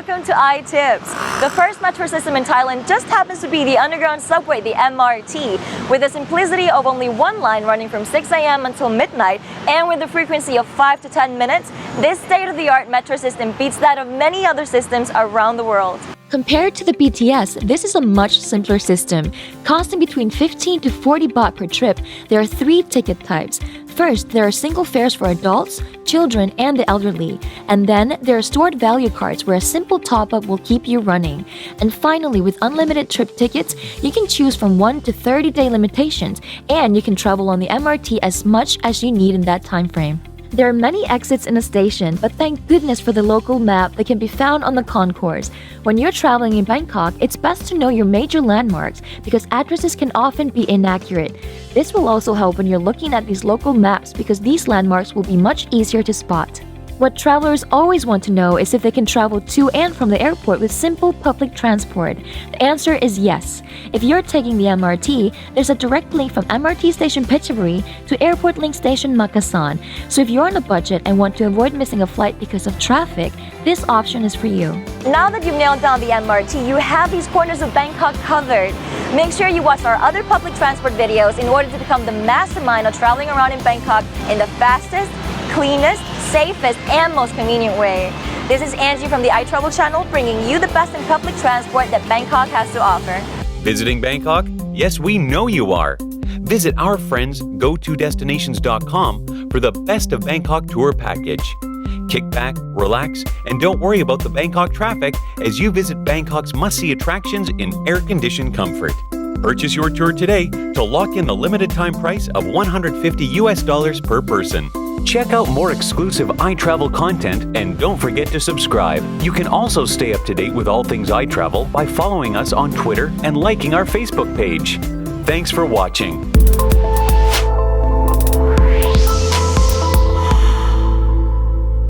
welcome to iTips. The first metro system in Thailand just happens to be the underground subway, the MRT, with the simplicity of only one line running from 6 a.m. until midnight, and with a frequency of 5 to 10 minutes, this state-of-the-art metro system beats that of many other systems around the world. Compared to the BTS, this is a much simpler system. Costing between 15 to 40 baht per trip, there are 3 ticket types. First, there are single fares for adults, children, and the elderly. And then, there are stored value cards where a simple top-up will keep you running. And finally, with unlimited trip tickets, you can choose from 1 to 30-day limitations, and you can travel on the MRT as much as you need in that time frame. There are many exits in a station, but thank goodness for the local map that can be found on the concourse. When you're traveling in Bangkok, it's best to know your major landmarks because addresses can often be inaccurate. This will also help when you're looking at these local maps because these landmarks will be much easier to spot. What travelers always want to know is if they can travel to and from the airport with simple public transport. The answer is yes. If you're taking the MRT, there's a direct link from MRT Station Phetchaburi to Airport Link Station Makassan. So if you're on a budget and want to avoid missing a flight because of traffic, this option is for you. Now that you've nailed down the MRT, you have these corners of Bangkok covered. Make sure you watch our other public transport videos in order to become the mastermind of traveling around in Bangkok in the fastest, cleanest, safest, and most convenient way. This is Angie from the iTips channel, bringing you the best in public transport that Bangkok has to offer. Visiting Bangkok? Yes, we know you are. Visit our friends GoToDestinations.com for the best of Bangkok tour package. Kick back, relax, and don't worry about the Bangkok traffic as you visit Bangkok's must-see attractions in air-conditioned comfort. Purchase your tour today to lock in the limited time price of $150 per person. Check out more exclusive iTravel content and don't forget to subscribe. You can also stay up to date with all things iTravel by following us on Twitter and liking our Facebook page. Thanks for watching.